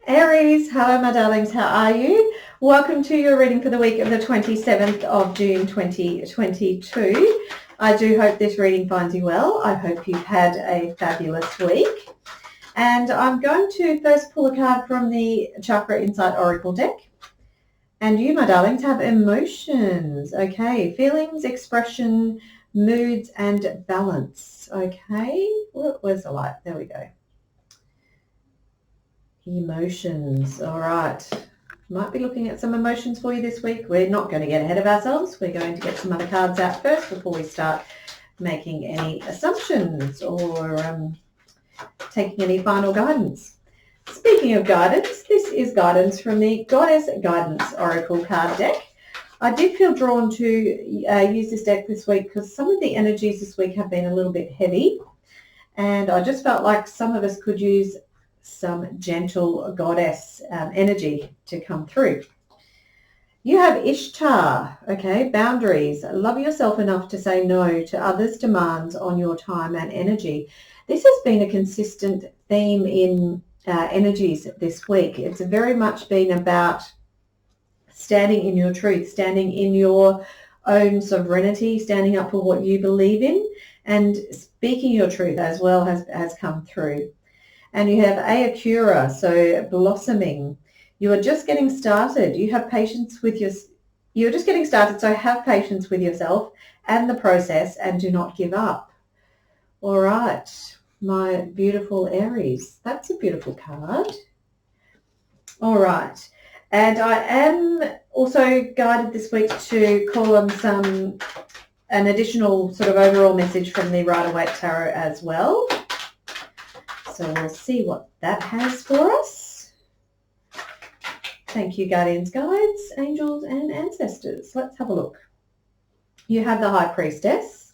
Aries, hello my darlings, how are you? Welcome to your reading for the week of the 27th of June 2022. I do hope this reading finds you well. I hope you've had a fabulous week. And I'm going to first pull a card from the Chakra Insight Oracle deck. And you, my darlings, have emotions, okay? Feelings, expression, moods, and balance, okay? Where's the light? There we go. Emotions. All right. Might be looking at some emotions for you this week. We're not going to get ahead of ourselves. We're going to get some other cards out first before we start making any assumptions or taking any final guidance. Speaking of guidance, this is guidance from the Goddess Guidance Oracle card deck. I did feel drawn to use this deck this week because some of the energies this week have been a little bit heavy, and I just felt like some of us could use some gentle goddess energy to come through. You have Ishtar, okay, boundaries. Love yourself enough to say no to others' demands on your time and energy. This has been a consistent theme in energies this week. It's very much been about standing in your truth, standing in your own sovereignty, standing up for what you believe in, and speaking your truth as well has come through. And you have Ayakura, so blossoming. You are just getting started. You have patience with you're just getting started, so have patience with yourself and the process and do not give up. All right, my beautiful Aries. That's a beautiful card. All right. And I am also guided this week to call on an additional sort of overall message from the Rider-Waite Tarot as well. So we'll see what that has for us. Thank you, guardians, guides, angels, and ancestors. Let's have a look. You have the High Priestess.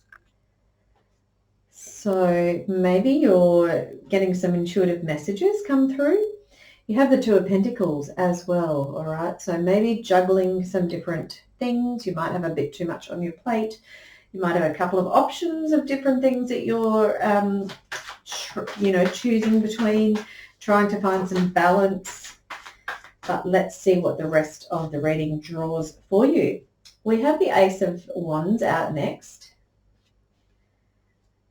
So maybe you're getting some intuitive messages come through. You have the Two of Pentacles as well, all right? So maybe juggling some different things. You might have a bit too much on your plate. You might have a couple of options of different things that you're choosing between, trying to find some balance. But let's see what the rest of the reading draws for you. We have the Ace of Wands out next,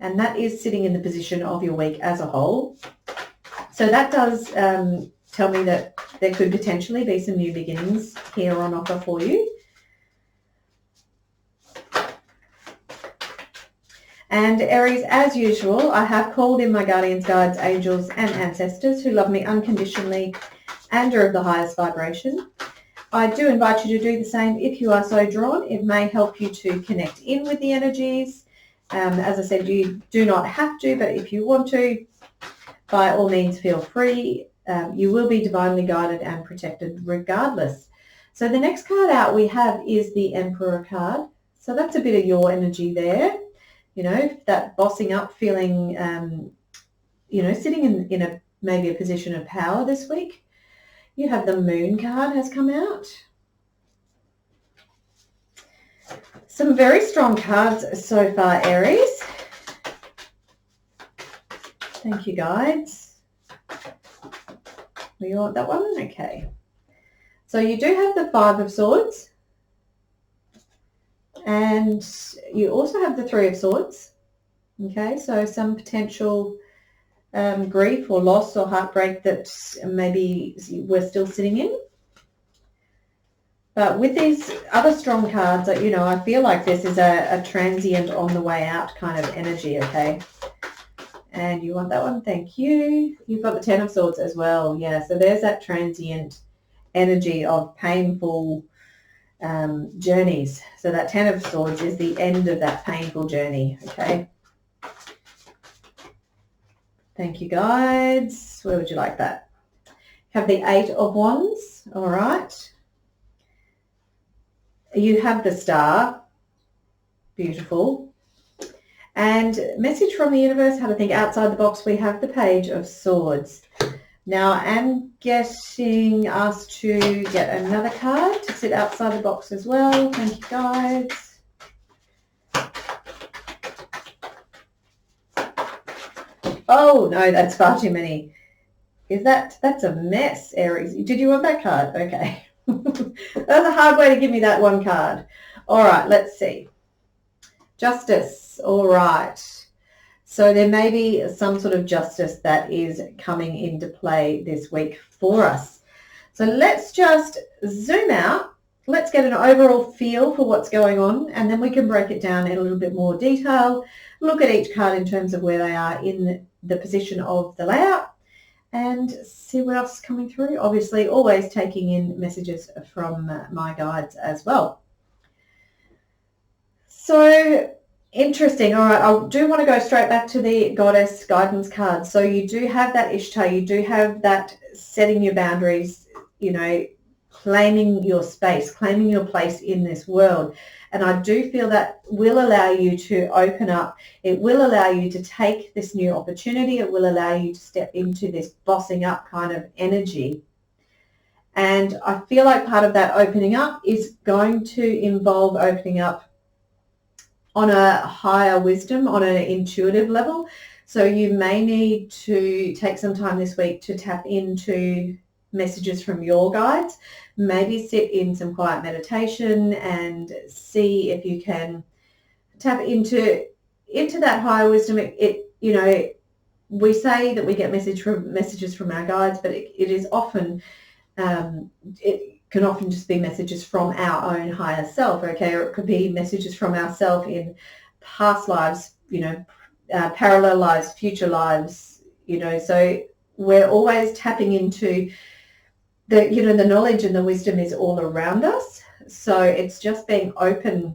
and that is sitting in the position of your week as a whole. So that does tell me that there could potentially be some new beginnings here on offer for you. And Aries, as usual, I have called in my guardians, guides, angels, and ancestors who love me unconditionally and are of the highest vibration. I do invite you to do the same if you are so drawn. It may help you to connect in with the energies. As I said, you do not have to, but if you want to, by all means, feel free. You will be divinely guided and protected regardless. So the next card out we have is the Emperor card. So that's a bit of your energy there. You know, that bossing up feeling, sitting in maybe a position of power this week. You have the Moon card has come out. Some very strong cards so far, Aries. Thank you, guides. You want that one? Okay. So you do have the Five of Swords. And you also have the Three of Swords. Okay, so some potential grief or loss or heartbreak that maybe we're still sitting in. But with these other strong cards, I feel like this is a transient on the way out kind of energy, okay? And you want that one? Thank you. You've got the Ten of Swords as well. Yeah, so there's that transient energy of painful journeys. So that Ten of Swords is the end of that painful journey, okay? Thank you, guides. Where would you like that? Have the Eight of Wands, all right. You have the Star, beautiful. And message from the universe, how to think outside the box, we have the Page of Swords. Now I'm getting asked to get another card to sit outside the box as well. Thank you, guides. Oh, no, that's far too many. That's a mess, Aries. Did you want that card? Okay. That's a hard way to give me that one card. All right, let's see. Justice. All right. So there may be some sort of justice that is coming into play this week for us. So let's just zoom out. Let's get an overall feel for what's going on, and then we can break it down in a little bit more detail, look at each card in terms of where they are in the position of the layout, and see what else is coming through. Obviously, always taking in messages from my guides as well. So interesting. All right, I do want to go straight back to the Goddess guidance card. So you do have that Ishtar, you do have that setting your boundaries, you know, claiming your space, claiming your place in this world. And I do feel that will allow you to open up. It will allow you to take this new opportunity. It will allow you to step into this bossing up kind of energy. And I feel like part of that opening up is going to involve opening up on a higher wisdom, on an intuitive level. So you may need to take some time this week to tap into messages from your guides. Maybe sit in some quiet meditation and see if you can tap into that higher wisdom. You know, we say that we get messages from our guides, but it is often it can often just be messages from our own higher self, okay? Or it could be messages from ourselves in past lives, you know, parallel lives, future lives, you know. So we're always tapping into the, you know, the knowledge and the wisdom is all around us. So it's just being open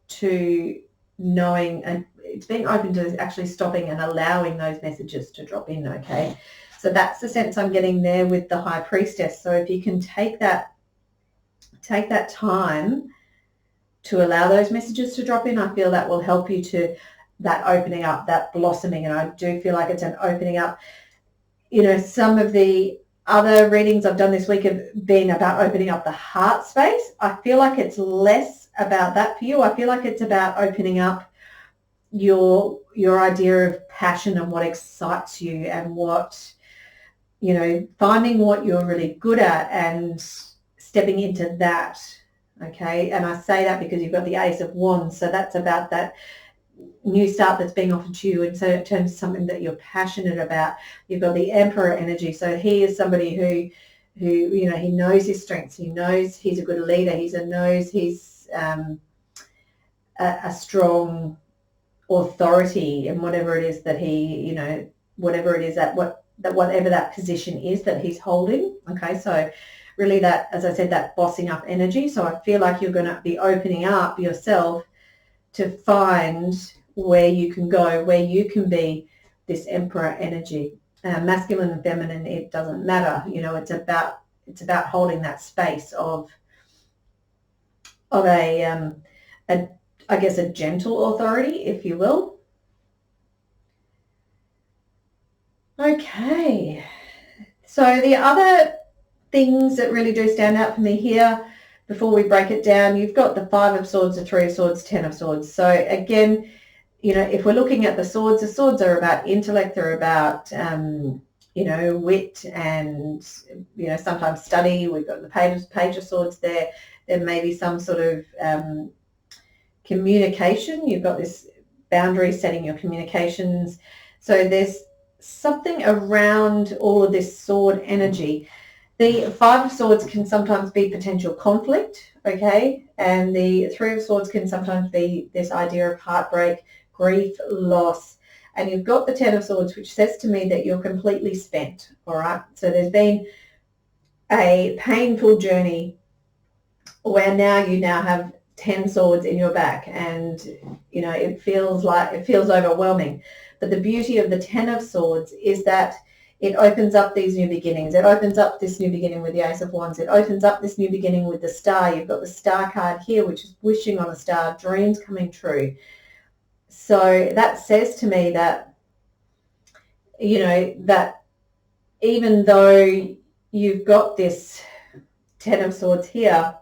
to knowing, and it's being open to actually stopping and allowing those messages to drop in, okay? So that's the sense I'm getting there with the High Priestess. So if you can take that time to allow those messages to drop in, I feel that will help you to that opening up, that blossoming. And I do feel like it's an opening up. You know, some of the other readings I've done this week have been about opening up the heart space. I feel like it's less about that for you. I feel like it's about opening up your idea of passion and what excites you, and what, you know, finding what you're really good at and stepping into that, okay? And I say that because you've got the Ace of Wands, so that's about that new start that's being offered to you, and so it turns something that you're passionate about. You've got the Emperor energy, so he is somebody who you know, he knows his strengths, he knows he's a good leader, he's a strong authority in whatever it is that he, you know, whatever it is whatever that position is that he's holding, okay? So really that, as I said, that bossing up energy. So I feel like you're going to be opening up yourself to find where you can go, where you can be this Emperor energy. Masculine and feminine, it doesn't matter. You know, it's about holding that space of a I guess a gentle authority, if you will. Okay. So the other things that really do stand out for me here, before we break it down, you've got the Five of Swords, the Three of Swords, Ten of Swords. So again, you know, if we're looking at the swords are about intellect, they're about, you know, wit and, you know, sometimes study. We've got the Page of Swords there. There may be some sort of communication. You've got this boundary, setting your communications. So there's something around all of this sword energy. The Five of Swords can sometimes be potential conflict, okay? And the Three of Swords can sometimes be this idea of heartbreak, grief, loss. And you've got the Ten of Swords, which says to me that you're completely spent, all right? So there's been a painful journey where you now have 10 swords in your back, and, you know, it feels overwhelming. But the beauty of the Ten of Swords is that it opens up these new beginnings. It opens up this new beginning with the Ace of Wands. It opens up this new beginning with the Star. You've got the Star card here, which is wishing on a star, dreams coming true. So that says to me that, you know, that even though you've got this Ten of Swords here,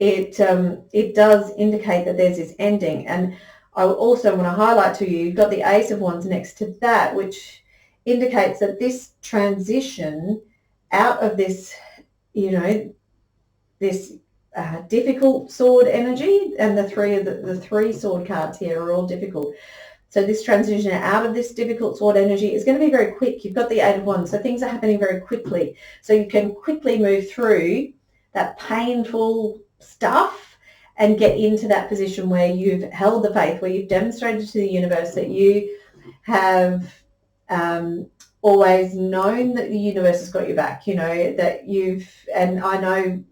it does indicate that there's this ending. And I also want to highlight to you, you've got the Ace of Wands next to that, which indicates that this transition out of this, this difficult sword energy, and the three sword cards here are all difficult. So this transition out of this difficult sword energy is going to be very quick. You've got the Eight of Wands, so things are happening very quickly. So you can quickly move through that painful stuff and get into that position where you've held the faith, where you've demonstrated to the universe that you have always known that the universe has got your back, that and I know,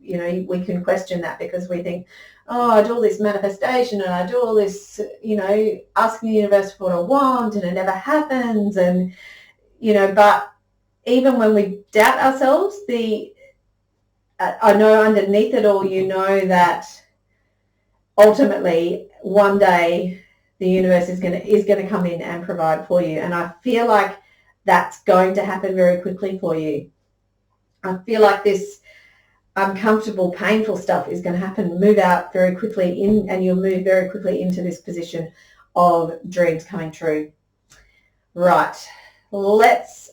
we can question that because we think, oh, I do all this manifestation and I do all this, asking the universe for what I want and it never happens. And, but even when we doubt ourselves, I know underneath it all, that ultimately one day the universe is going to come in and provide for you. And I feel like that's going to happen very quickly for you. I feel like this uncomfortable, painful stuff is going to happen, move out very quickly and you'll move very quickly into this position of dreams coming true. Right, let's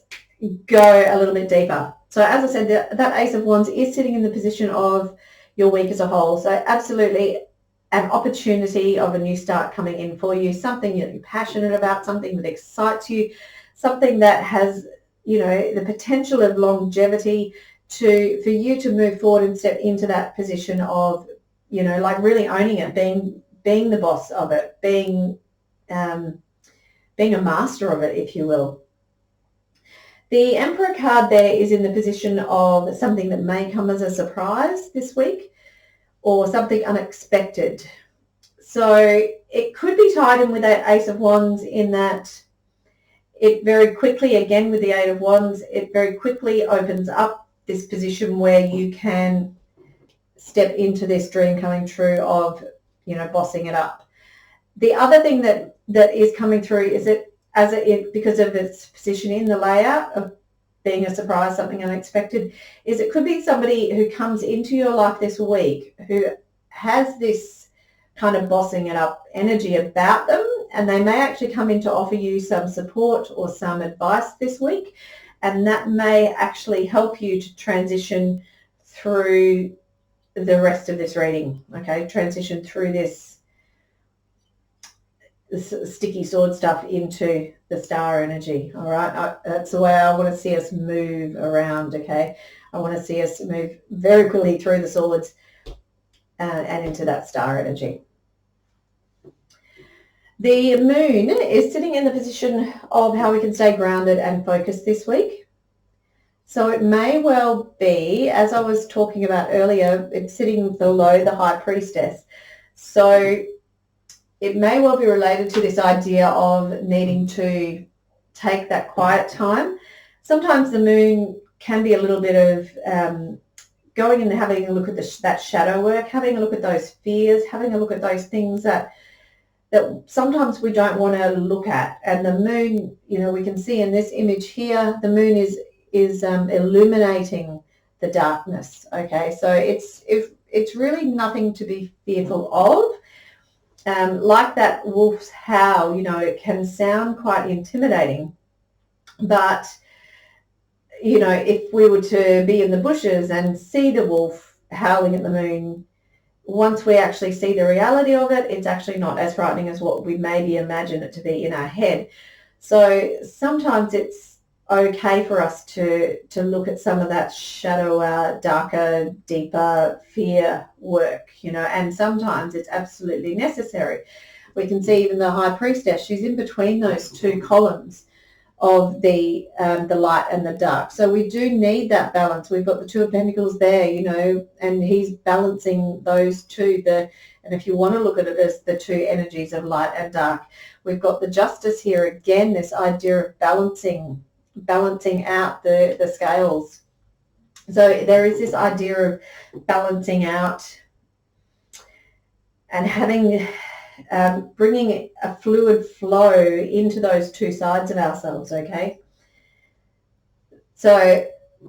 go a little bit deeper. So as I said, that Ace of Wands is sitting in the position of your week as a whole. So absolutely an opportunity of a new start coming in for you, something that you're passionate about, something that excites you, something that has, the potential of longevity for you to move forward and step into that position of, like really owning it, being the boss of it, being a master of it, if you will. The Emperor card there is in the position of something that may come as a surprise this week or something unexpected. So it could be tied in with that Ace of Wands in that it very quickly, again with the Eight of Wands, it very quickly opens up this position where you can step into this dream coming true of, bossing it up. The other thing that is coming through is because of its position in the layout of being a surprise, something unexpected, is it could be somebody who comes into your life this week who has this kind of bossing it up energy about them, and they may actually come in to offer you some support or some advice this week, and that may actually help you to transition through the rest of this reading, okay? Transition through this sticky sword stuff into the star energy, all right? That's the way I want to see us move around, okay? I want to see us move very quickly through the swords and into that star energy. The moon is sitting in the position of how we can stay grounded and focused this week. So it may well be, as I was talking about earlier, it's sitting below the High Priestess. So it may well be related to this idea of needing to take that quiet time. Sometimes the moon can be a little bit of going and having a look at that shadow work, having a look at those fears, having a look at those things that sometimes we don't want to look at. And the moon, we can see in this image here, the moon is illuminating the darkness. Okay, so it's really nothing to be fearful of. Like that wolf's howl, it can sound quite intimidating, but if we were to be in the bushes and see the wolf howling at the moon, once we actually see the reality of it, it's actually not as frightening as what we maybe imagine it to be in our head. So sometimes it's okay for us to look at some of that shadower, darker, deeper fear work, and sometimes it's absolutely necessary. We can see even the High Priestess, she's in between those two columns of the light and the dark. So we do need that balance. We've got the Two of Pentacles there, and he's balancing those two. And if you want to look at it as the two energies of light and dark, we've got the Justice here again, this idea of balancing out the scales. So there is this idea of balancing out and having bringing a fluid flow into those two sides of ourselves, okay? So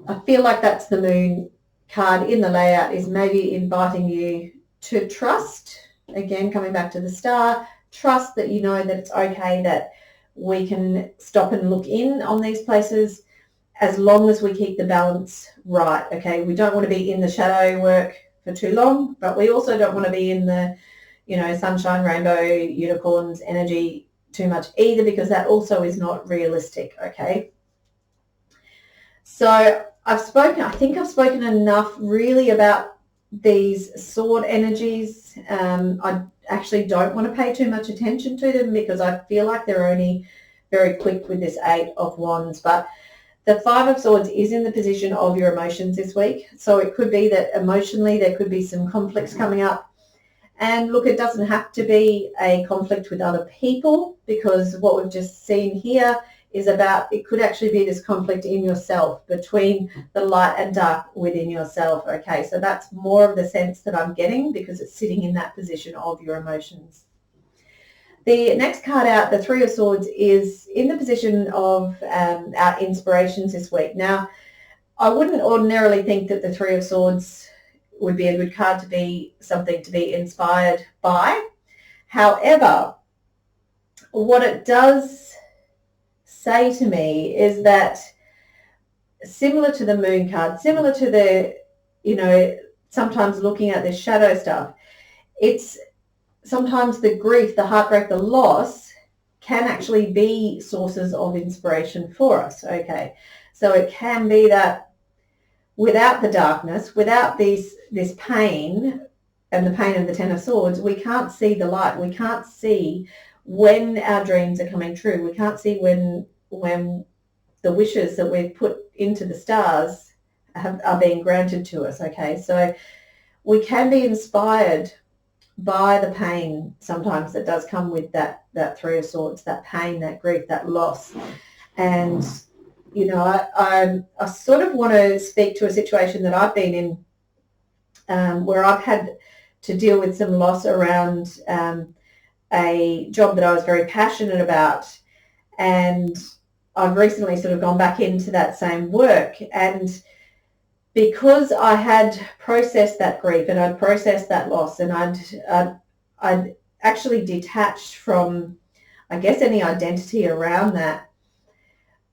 I feel like that's the moon card in the layout, is maybe inviting you to trust, again, coming back to the star, trust that that it's okay, that we can stop and look in on these places as long as we keep the balance right, okay? We don't want to be in the shadow work for too long, but we also don't want to be in the, sunshine, rainbow, unicorns energy too much either, because that also is not realistic, okay? So I think I've spoken enough really about these sword energies. I actually don't want to pay too much attention to them because I feel like they're only very quick with this 8 of Wands. But the 5 of Swords is in the position of your emotions this week. So it could be that emotionally there could be some conflicts coming up. And look, it doesn't have to be a conflict with other people, because what we've just seen here is about, it could actually be this conflict in yourself, between the light and dark within yourself. Okay, so that's more of the sense that I'm getting, because it's sitting in that position of your emotions. The next card out, the 3 of Swords, is in the position of our inspirations this week. Now, I wouldn't ordinarily think that the 3 of Swords would be a good card to be something to be inspired by. However, what it does say to me is that, similar to the Moon card, similar to the, sometimes looking at this shadow stuff, it's sometimes the grief, the heartbreak, the loss can actually be sources of inspiration for us, okay? So it can be that without the darkness, without this pain and the pain of the 10 of Swords, we can't see the light. We can't see when our dreams are coming true. We can't see when the wishes that we've put into the stars are being granted to us, okay? So we can be inspired by the pain sometimes that does come with that 3 of Swords, that pain, that grief, that loss. And I sort of want to speak to a situation that I've been in, where I've had to deal with some loss around a job that I was very passionate about, and I've recently sort of gone back into that same work. And because I had processed that grief and I'd processed that loss, and I'd actually detached from, I guess, any identity around that,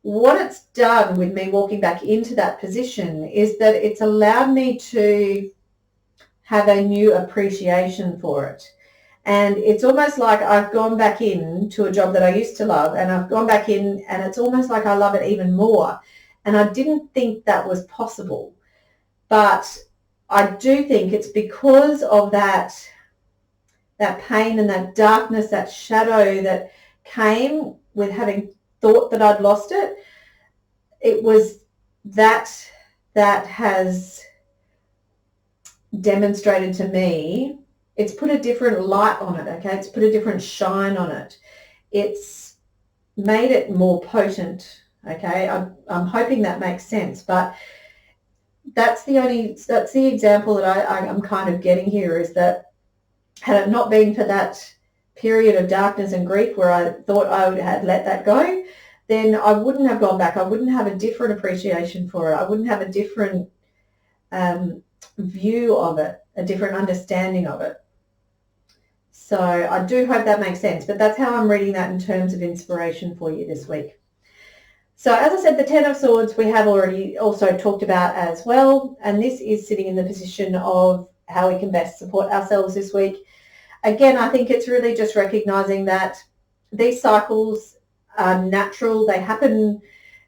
what it's done with me walking back into that position is that it's allowed me to have a new appreciation for it. And it's almost like I've gone back into a job that I used to love, and I've gone back in, and it's almost like I love it even more. And I didn't think that was possible. But I do think it's because of that pain and that darkness, that shadow that came with having thought that I'd lost it. It was that has demonstrated to me, it's put a different light on it, okay? It's put a different shine on it. It's made it more potent, okay? I'm hoping that makes sense, but that's the example that I'm kind of getting here, is that had it not been for that period of darkness and grief where I thought I had let that go, then I wouldn't have gone back. I wouldn't have a different appreciation for it. I wouldn't have a different view of it, a different understanding of it. So I do hope that makes sense, but that's how I'm reading that in terms of inspiration for you this week. So as I said, the 10 of Swords we have already also talked about as well, and this is sitting in the position of how we can best support ourselves this week. Again, I think it's really just recognizing that these cycles are natural. They happen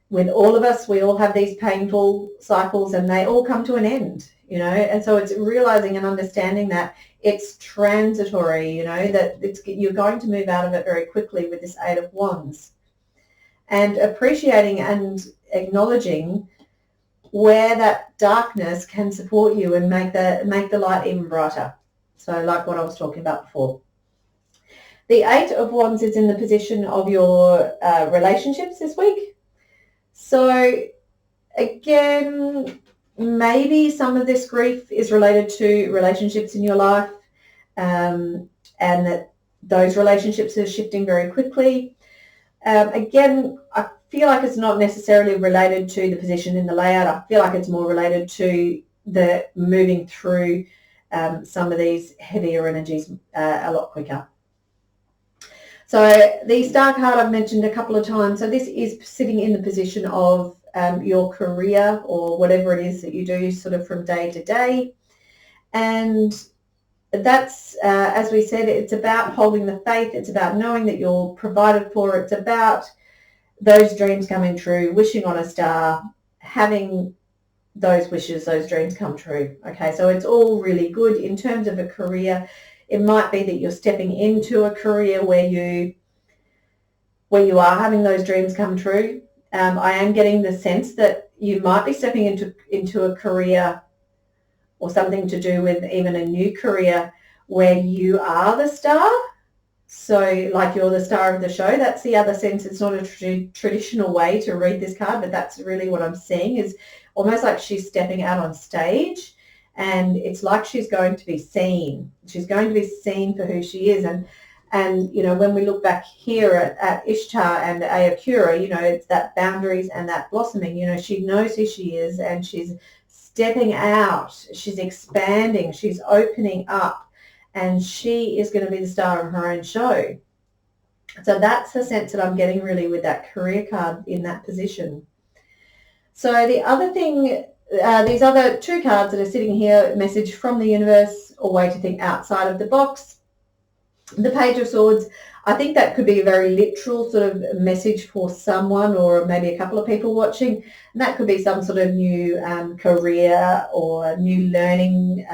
with all of us. We all have these painful cycles, and they all come to an end, and so it's realizing and understanding that it's transitory, that you're going to move out of it very quickly with this 8 of Wands, and appreciating and acknowledging where that darkness can support you and make the light even brighter. So like what I was talking about before. The 8 of Wands is in the position of your relationships this week. So again, maybe some of this grief is related to relationships in your life, and that those relationships are shifting very quickly. Again, I feel like it's not necessarily related to the position in the layout. I feel like it's more related to the moving through some of these heavier energies a lot quicker. So the star card I've mentioned a couple of times. So this is sitting in the position of your career or whatever it is that you do sort of from day to day. And that's, as we said, it's about holding the faith. It's about knowing that you're provided for. It's about those dreams coming true, wishing on a star, having those wishes, those dreams come true. Okay, so it's all really good. In terms of a career, it might be that you're stepping into a career where you are having those dreams come true. I am getting the sense that you might be stepping into a career or something to do with even a new career where you are the star. So like you're the star of the show. That's the other sense. It's not a traditional way to read this card, but that's really what I'm seeing, is almost like she's stepping out on stage, and it's like she's going to be seen. She's going to be seen for who she is. And you know, when we look back here at Ishtar and Ayakura, you know, it's that boundaries and that blossoming. You know, she knows who she is, and she's stepping out. She's expanding. She's opening up. And she is going to be the star of her own show. So that's the sense that I'm getting really with that career card in that position. So the other thing, these other two cards that are sitting here, message from the universe or way to think outside of the box. The Page of Swords, I think that could be a very literal sort of message for someone or maybe a couple of people watching. And that could be some sort of new career or new learning,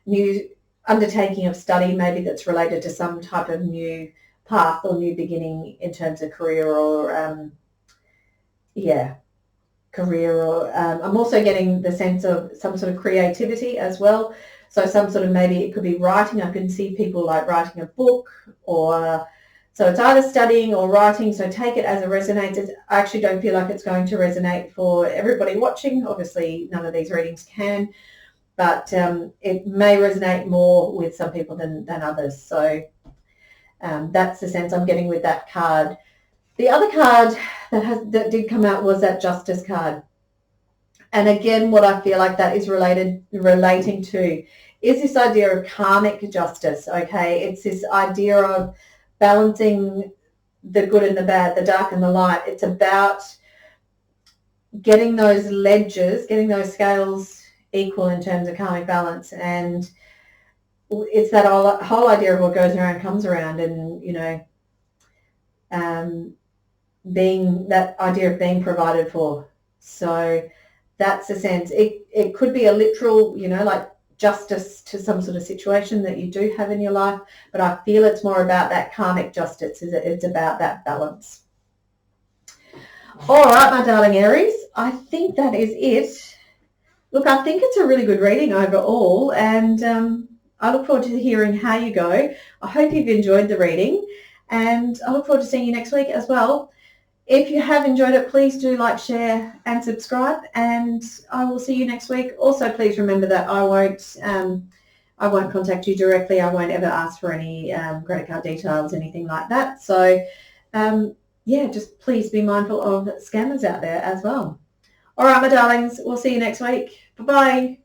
new undertaking of study, maybe that's related to some type of new path or new beginning in terms of career or career. Or I'm also getting the sense of some sort of creativity as well. So some sort of, maybe it could be writing. I can see people like writing a book, or so it's either studying or writing. So take it as it resonates. I actually don't feel like it's going to resonate for everybody watching. Obviously none of these readings can, but it may resonate more with some people than others. So that's the sense I'm getting with that card. The other card that did come out was that Justice card. And again, what I feel like that is relating to is this idea of karmic justice, okay? It's this idea of balancing the good and the bad, the dark and the light. It's about getting those ledges, getting those scales equal in terms of karmic balance. And it's that whole idea of what goes around comes around, and you know, being that idea of being provided for. So that's the sense. It could be a literal, you know, like justice to some sort of situation that you do have in your life, but I feel it's more about that karmic justice. It's about that balance. All right, my darling Aries, I think that is it. Look, I think it's a really good reading overall, and I look forward to hearing how you go. I hope you've enjoyed the reading, and I look forward to seeing you next week as well. If you have enjoyed it, please do like, share and subscribe, and I will see you next week. Also, please remember that I won't contact you directly. I won't ever ask for any credit card details, anything like that. So, yeah, just please be mindful of scammers out there as well. All right, my darlings, we'll see you next week. Bye-bye.